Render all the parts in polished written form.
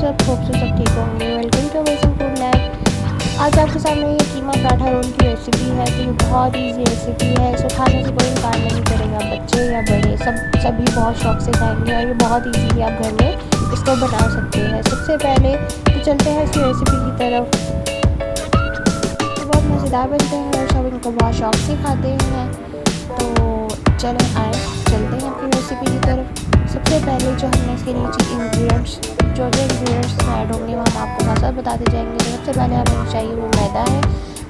सब होप से सब ठीक होंगे। Welcome to amazing food lab. आज आपके सामने ये कीमा पराठा रोल की रेसिपी है। तो ये बहुत इजी रेसिपी है, इसे खाने से कोई इनकार नहीं करेगा। बच्चे या बड़े सभी बहुत शौक से खाएंगे और ये बहुत इजीली आप घर में इसको बना सकते हैं। सबसे पहले तो चलते हैं इसकी रेसिपी की तरफ। तो बहुत मज़ेदार बनते हैं और सब इनको बहुत शौक से खाते हैं। तो चलें आए चलते हैं अपनी रेसिपी की तरफ। सबसे पहले जो हमने इसके नीचे इंग्रेडिएंट्स ऐड होंगे वो हम आपको साथ साथ बताते जाएंगे। तो सबसे पहले हमें चाहिए वो मैदा है।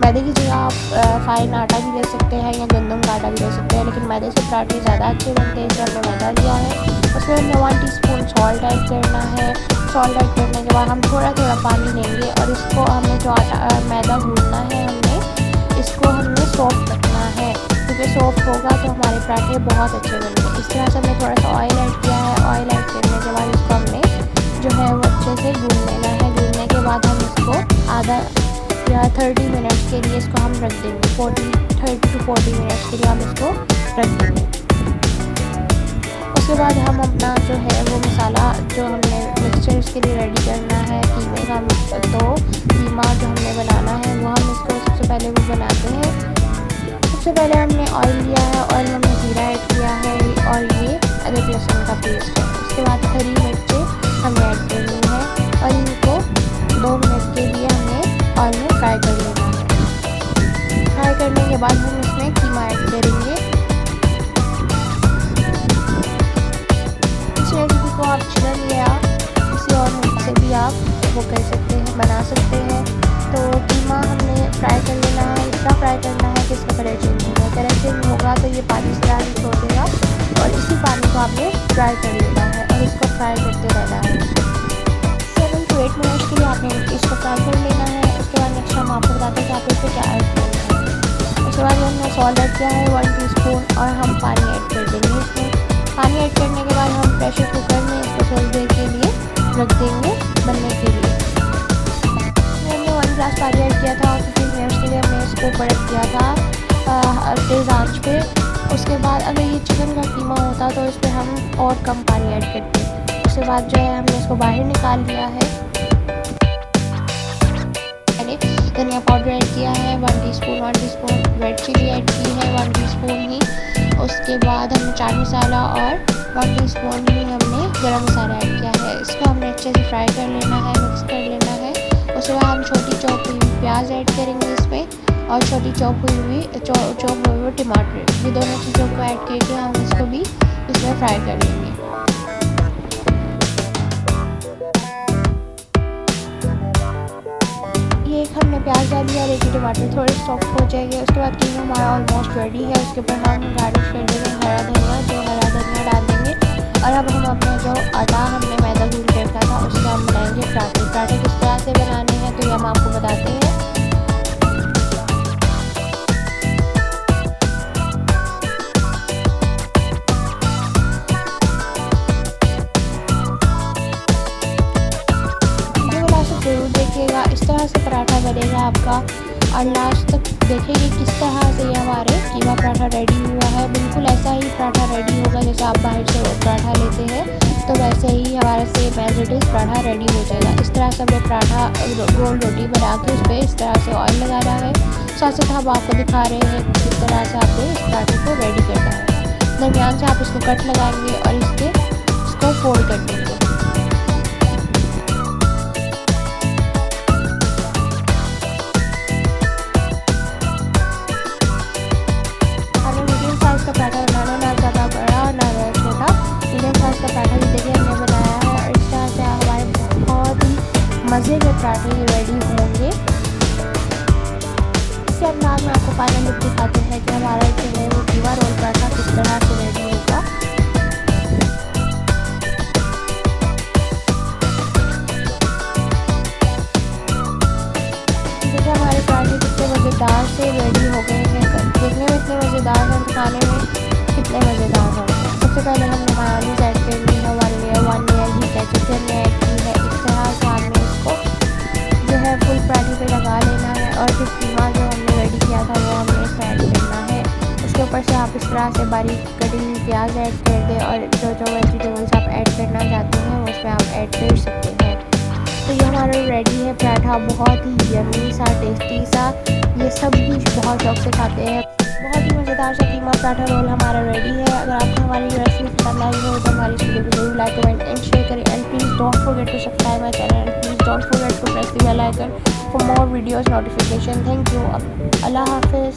मैदे की जगह आप फाइन आटा भी ले सकते हैं या गंदम का आटा भी ले सकते हैं, लेकिन मैदे से पराठे ज़्यादा अच्छे बनते हैं, इसलिए हमने मैदा लिया है। उसमें हमने 1 टीस्पून सॉल्ट ऐड करना है। सॉल्ट ऐड करने के बाद हम थोड़ा थोड़ा पानी लेंगे और इसको हमने जो मैदा गूंदना है इसको हमने सॉफ्ट रखना है, क्योंकि सॉफ्ट होगा तो हमारे पराठे बहुत अच्छे बनेंगे। इस तरह से हमने थोड़ा सा ऑयल ऐड किया है। ऑयल ऐड करने के बाद इसको हमने जो है वो अच्छे से गूंद लेना है। गूंदने के बाद हम इसको आधा या 30 मिनट्स के लिए इसको हम रख देंगे। 30 to 40 मिनट्स के लिए हम इसको रख देंगे। उसके बाद हम अपना जो है वो मसाला जो हमने मिक्सचर इसके लिए रेडी करना है कीमे का। तो कीमा जो हमने बनाना है वो हम इसको सबसे पहले वो बनाते हैं। सबसे पहले हमने ऑयल लिया है, ऑयल में हमने जीरा ऐड किया है और ये अदरक लहसुन का पेस्ट है। उसके बाद हरी मिर्चें हमें ऐड करनी है और इनको 2 मिनट के लिए हमने ऑयल में फ्राई कर लेना है। फ्राई करने के बाद हम इसमें कीमा ऐड करेंगे। इस रेसिपी को आप चिकन या किसी और मीट से भी आप वो कर सकते हैं, बना सकते हैं। तो कीमा हमने फ्राई कर लेना है, इतना फ्राई करना है कि इसका कलर चेंज होगा। कलर चेंज होगा तो ये पानी से आगे छोड़ देगा और इसी पानी को आपने फ्राई कर लेना है और इसको फ्राई करते रहना है। 7 to 8 मिनट्स के लिए आपने इसको फ्राई कर लेना है। उसके बाद नेक्स्ट हम आपको बताते हैं कि आप इसको क्या ऐड करना है। उसके बाद हमने सॉल्ट ऐड किया है 1 टीस्पून और हम पानी ऐड कर देंगे इसमें। पानी ऐड करने के बाद हम प्रेशर कुकर में इसको थोड़ी देर के लिए रख देंगे बनने के लिए। हमने 1 गिलास पानी ऐड किया था और 15 मिनट्स के लिए हमने इसको ऊपर रख दिया था तेज़ आंच पे। उसके बाद अगर ये चिकन का कीमा होता तो इस पर हम और कम पानी ऐड करते। उसके बाद जो है हमने इसको बाहर निकाल लिया है। मैंने धनिया पाउडर ऐड किया है 1 टीस्पून रेड चिली ऐड की है 1 टीस्पून ही। उसके बाद हमने चाट मसाला और 1 टीस्पून ही हमने गरम मसाला ऐड किया है। इसको हमने अच्छे से फ्राई कर लेना है, मिक्स कर लेना है। उसके बाद हम छोटी चॉप हुई प्याज ऐड करेंगे इसमें और छोटी चॉप हुई टमाटर। ये दोनों चीज़ों को ऐड करके हम इसको भी इसमें फ्राई कर लेंगे। ये एक हमने प्याज डाली और एक ही टमाटर थोड़े सॉफ्ट हो जाएंगे। उसके बाद कीमा हमारा ऑलमोस्ट रेडी है। उसके ऊपर हम गार्निश कर देंगे हरा धनिया डाल देंगे। और अब हम अपना जो आटा हमने मैदा गूंद के रखा था उससे हम बनाएंगे पराठे किस तरह से बनाने हैं तो ये हम आपको बताते हैं। जरूर देखिएगा, इस तरह से पराठा बनेगा आपका और लास्ट तक देखेंगे किस तरह से ये हमारे कीमा पराठा रेडी हुआ है। बिल्कुल ऐसा ही पराठा रेडी होगा जैसे आप बाहर से पराठा लेते हैं, तो वैसे ही हमारा same as it is paratha ready हो जाएगा। इस तरह से हमें पराठा गोल रोटी बना के उस पर इस तरह से ऑयल लगाना है। साथ साथ हम आपको दिखा रहे हैं किस तरह से आपको इस पराठे को रेडी करना है। दरमियान से आप इसको कट लगाएंगे और इसको फोल्ड कर देंगे। पराठा बनाना ना ज़्यादा बड़ा और ना ज़्यादा छोटा, मीडियम साइज़ का पराठा भी देखिए हमने बनाया है। और इस तरह से हमारे बहुत ही मज़े के पराठे रेडी होंगे। इसके अंदाज में आपको फाइनल लुक दिखाते हैं कि हमारा जो है वो कीमा रोल पराठा किस तरह से रेडी होगा। देखिए हमारे पराठे कितने मज़ेदार से रेडी हो गए हैं। देखने में इतने मज़ेदार हैं, खाने में कितने मज़ेदार होंगे। सबसे पहले हमने मायोनीज़ ऐड कर ली है 1 लेयर ही केचप हमने ऐड की है। इस तरह से हमने इसको जो है फुल पराठे पे लगा लेना है और फिर कीमा जो हमने रेडी किया था वो हमने इसमें ऐड करना है। उसके ऊपर से आप इस तरह से बारीक कटी हुई प्याज ऐड कर दें और जो वेजिटेबल्स आप ऐड करना चाहते हैं वो उसमें आप ऐड कर सकते हैं। हमारा रेडी है पराठा, बहुत ही यम्मी सा, टेस्टी सा। ये सब भी बहुत शौक से खाते हैं। बहुत ही मज़ेदार सा कीमा पराठा रोल हमारा रेडी है। अगर आपको हमारी रेसिपी पसंद आई हो तो हमारी वीडियो को जरूर लाइक, कमेंट एंड शेयर करें। And please don't forget to subscribe my channel and please don't forget to press the bell icon for more videos notification. Thank you. अल्लाह हाफिज़।